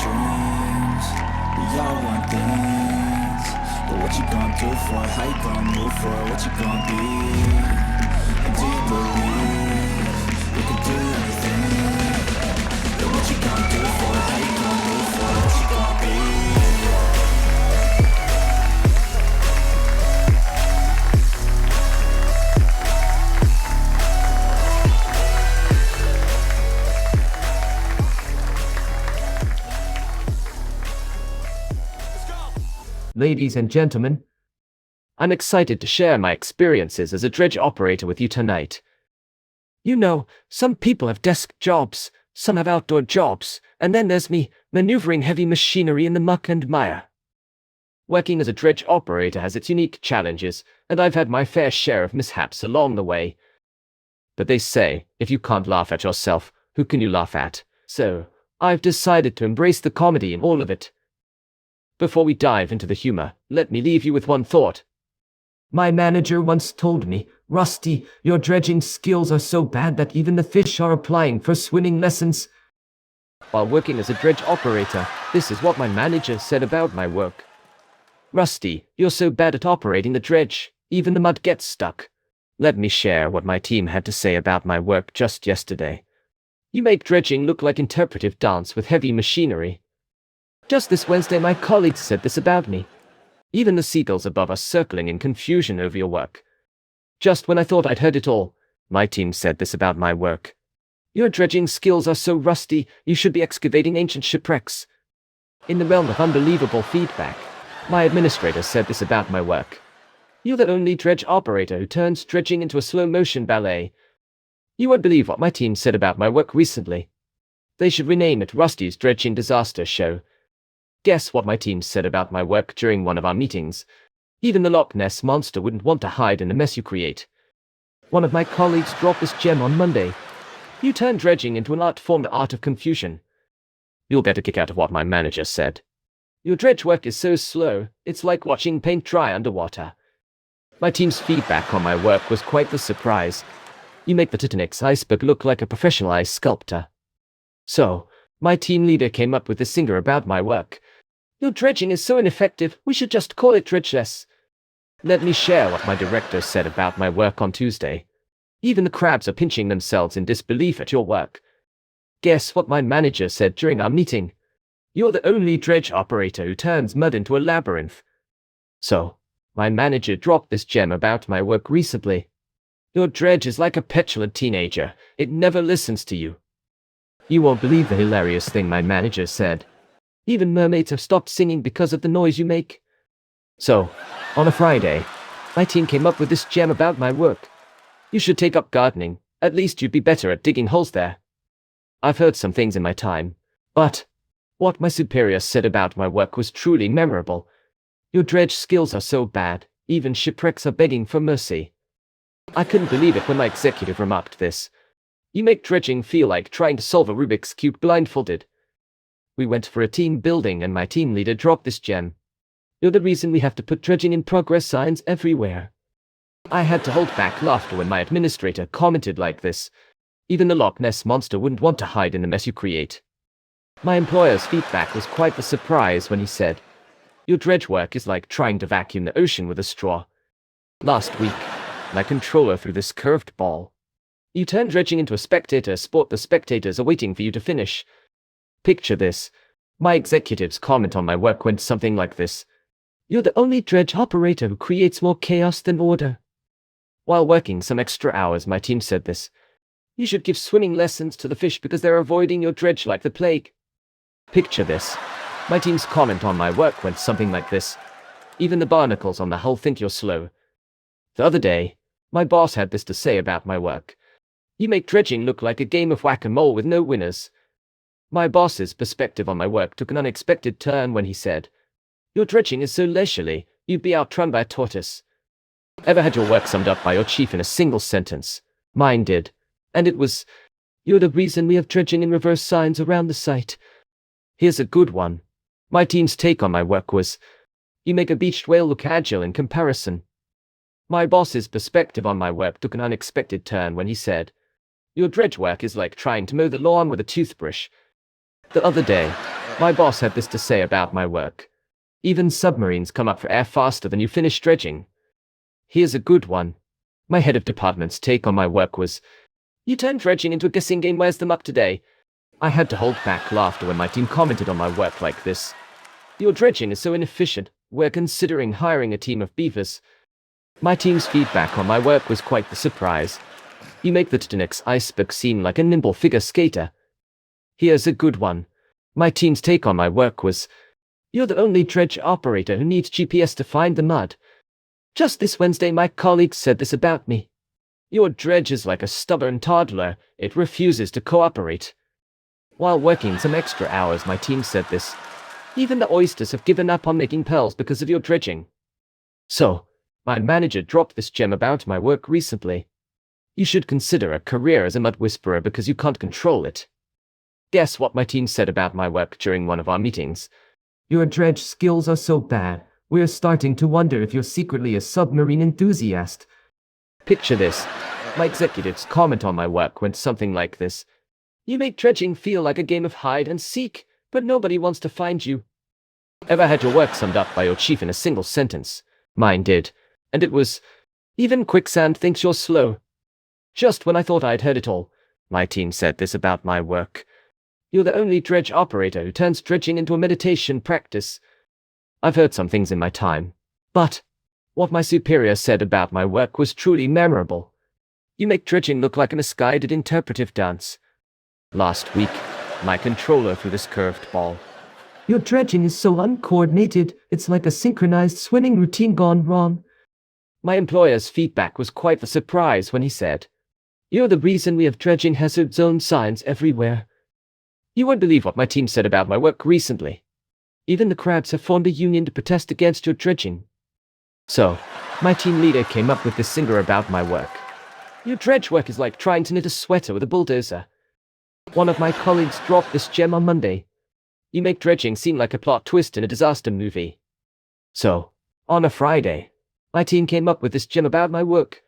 dreams, we all want things. But what you gon' do for it? How you gon' move for it? What you gon' be? And do you believe you can do anything? But what you gon' do for it? How you gon' move for it? What you gon' be? Ladies and gentlemen, I'm excited to share my experiences as a dredge operator with you tonight. You know, some people have desk jobs, some have outdoor jobs, and then there's me, maneuvering heavy machinery in the muck and mire. Working as a dredge operator has its unique challenges, and I've had my fair share of mishaps along the way. But they say, if you can't laugh at yourself, who can you laugh at? So, I've decided to embrace the comedy in all of it. Before we dive into the humor, let me leave you with one thought. My manager once told me, "Rusty, your dredging skills are so bad that even the fish are applying for swimming lessons." While working as a dredge operator, this is what my manager said about my work. "Rusty, you're so bad at operating the dredge, even the mud gets stuck." Let me share what my team had to say about my work just yesterday. You make dredging look like interpretive dance with heavy machinery. Just this Wednesday, my colleagues said this about me. Even the seagulls above us circling in confusion over your work. Just when I thought I'd heard it all, my team said this about my work. Your dredging skills are so rusty, you should be excavating ancient shipwrecks. In the realm of unbelievable feedback, my administrator said this about my work. You're the only dredge operator who turns dredging into a slow-motion ballet. You won't believe what my team said about my work recently. They should rename it Rusty's Dredging Disaster Show. Guess what my team said about my work during one of our meetings? Even the Loch Ness Monster wouldn't want to hide in the mess you create. One of my colleagues dropped this gem on Monday. You turn dredging into an art form, the art of confusion. You'll get a kick out of what my manager said. Your dredge work is so slow, it's like watching paint dry underwater. My team's feedback on my work was quite the surprise. You make the Titanic's iceberg look like a professional ice sculptor. So, my team leader came up with this singer about my work. Your dredging is so ineffective, we should just call it dredgeless. Let me share what my director said about my work on Tuesday. Even the crabs are pinching themselves in disbelief at your work. Guess what my manager said during our meeting? You're the only dredge operator who turns mud into a labyrinth. So, my manager dropped this gem about my work recently. Your dredge is like a petulant teenager, it never listens to you. You won't believe the hilarious thing my manager said. Even mermaids have stopped singing because of the noise you make. So, on a Friday, my team came up with this gem about my work. You should take up gardening, at least you'd be better at digging holes there. I've heard some things in my time, but what my superior said about my work was truly memorable. Your dredge skills are so bad, even shipwrecks are begging for mercy. I couldn't believe it when my executive remarked this. You make dredging feel like trying to solve a Rubik's Cube blindfolded. We went for a team building and my team leader dropped this gem. You're the reason we have to put dredging in progress signs everywhere. I had to hold back laughter when my administrator commented like this. Even the Loch Ness Monster wouldn't want to hide in the mess you create. My employer's feedback was quite the surprise when he said, your dredge work is like trying to vacuum the ocean with a straw. Last week, my controller threw this curved ball. You turn dredging into a spectator sport, the spectators are waiting for you to finish. Picture this. My executive's comment on my work went something like this. You're the only dredge operator who creates more chaos than order. While working some extra hours, my team said this. You should give swimming lessons to the fish because they're avoiding your dredge like the plague. Picture this. My team's comment on my work went something like this. Even the barnacles on the hull think you're slow. The other day, my boss had this to say about my work. You make dredging look like a game of whack-a-mole with no winners. My boss's perspective on my work took an unexpected turn when he said, your dredging is so leisurely, you'd be outrun by a tortoise. Ever had your work summed up by your chief in a single sentence? Mine did. And it was, you're the reason we have dredging in reverse signs around the site. Here's a good one. My team's take on my work was, you make a beached whale look agile in comparison. My boss's perspective on my work took an unexpected turn when he said, your dredge work is like trying to mow the lawn with a toothbrush. The other day, My boss had this to say about my work. Even submarines come up for air faster than you finish dredging. Here's a good one. My head of department's take on my work was, "You turned dredging into a guessing game, where's them up today?" I had to hold back laughter when my team commented on my work like this. "Your dredging is so inefficient, we're considering hiring a team of beavers." My team's feedback on my work was quite the surprise. "You make the Titanic's iceberg seem like a nimble figure skater." Here's a good one. My team's take on my work was, "You're the only dredge operator who needs GPS to find the mud." Just this Wednesday my colleague said this about me. "Your dredge is like a stubborn toddler, it refuses to cooperate." While working some extra hours my team said this. "Even the oysters have given up on making pearls because of your dredging." So, my manager dropped this gem about my work recently. "You should consider a career as a mud whisperer because you can't control it." Guess what my team said about my work during one of our meetings? "Your dredge skills are so bad, we're starting to wonder if you're secretly a submarine enthusiast." Picture this. My executive's comment on my work went something like this. "You make dredging feel like a game of hide and seek, but nobody wants to find you." Ever had your work summed up by your chief in a single sentence? Mine did. And it was, "Even quicksand thinks you're slow." Just when I thought I'd heard it all, my team said this about my work. "You're the only dredge operator who turns dredging into a meditation practice." I've heard some things in my time, but what my superior said about my work was truly memorable. "You make dredging look like a misguided interpretive dance." Last week, my controller threw this curved ball. "Your dredging is so uncoordinated, it's like a synchronized swimming routine gone wrong." My employer's feedback was quite the surprise when he said, "You're the reason we have dredging hazard zone signs everywhere." You won't believe what my team said about my work recently. Even the crabs have formed a union to protest against your dredging. So, my team leader came up with this singer about my work. "Your dredge work is like trying to knit a sweater with a bulldozer." One of my colleagues dropped this gem on Monday. "You make dredging seem like a plot twist in a disaster movie." So, on a Friday, my team came up with this gem about my work.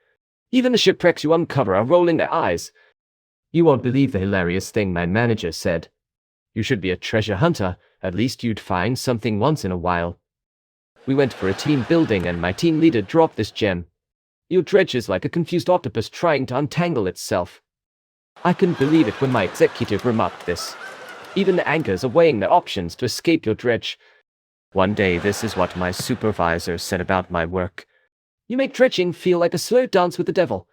"Even the shipwrecks you uncover are rolling their eyes." You won't believe the hilarious thing my manager said. "You should be a treasure hunter, at least you'd find something once in a while." We went for a team building and my team leader dropped this gem. "Your dredge is like a confused octopus trying to untangle itself." I couldn't believe it when my executive remarked this. "Even the anchors are weighing their options to escape your dredge." One day this is what my supervisor said about my work. "You make dredging feel like a slow dance with the devil."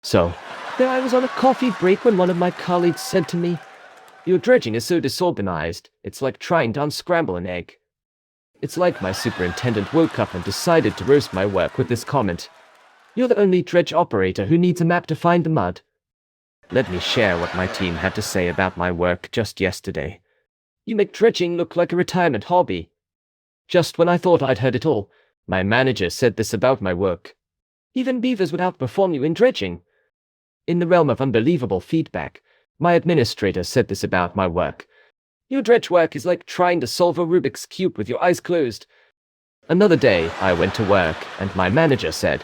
So, there I was on a coffee break when one of my colleagues said to me, "Your dredging is so disorganized, it's like trying to unscramble an egg." It's like my superintendent woke up and decided to roast my work with this comment. "You're the only dredge operator who needs a map to find the mud." Let me share what my team had to say about my work just yesterday. "You make dredging look like a retirement hobby." Just when I thought I'd heard it all, my manager said this about my work. "Even beavers would outperform you in dredging." In the realm of unbelievable feedback, my administrator said this about my work. "Your dredge work is like trying to solve a Rubik's Cube with your eyes closed." Another day, I went to work, and my manager said,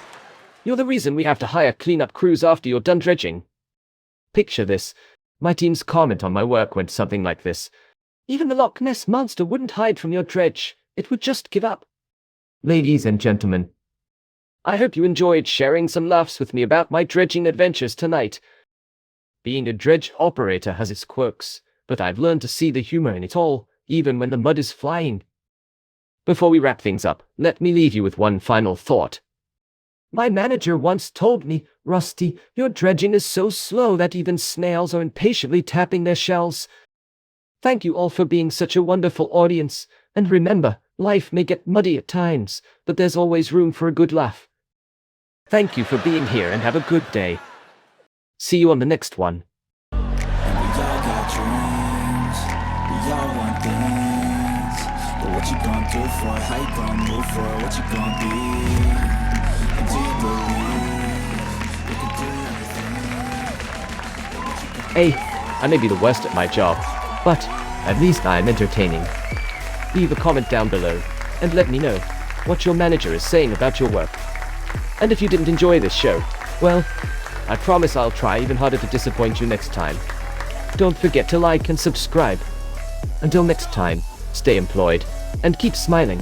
"You're the reason we have to hire cleanup crews after you're done dredging." Picture this. My team's comment on my work went something like this. "Even the Loch Ness Monster wouldn't hide from your dredge, it would just give up." Ladies and gentlemen, I hope you enjoyed sharing some laughs with me about my dredging adventures tonight. Being a dredge operator has its quirks, but I've learned to see the humor in it all, even when the mud is flying. Before we wrap things up, let me leave you with one final thought. My manager once told me, "Rusty, your dredging is so slow that even snails are impatiently tapping their shells." Thank you all for being such a wonderful audience, and remember, life may get muddy at times, but there's always room for a good laugh. Thank you for being here and have a good day. See you on the next one. And we all got dreams, we all want things. But what you gonna do for it? How you gonna move for it? What you gonna be? And do you believe you can do anything? Hey, I may be the worst at my job, but at least I'm entertaining. Leave a comment down below, and let me know what your manager is saying about your work. And if you didn't enjoy this show, well, I promise I'll try even harder to disappoint you next time. Don't forget to like and subscribe. Until next time, stay employed and keep smiling.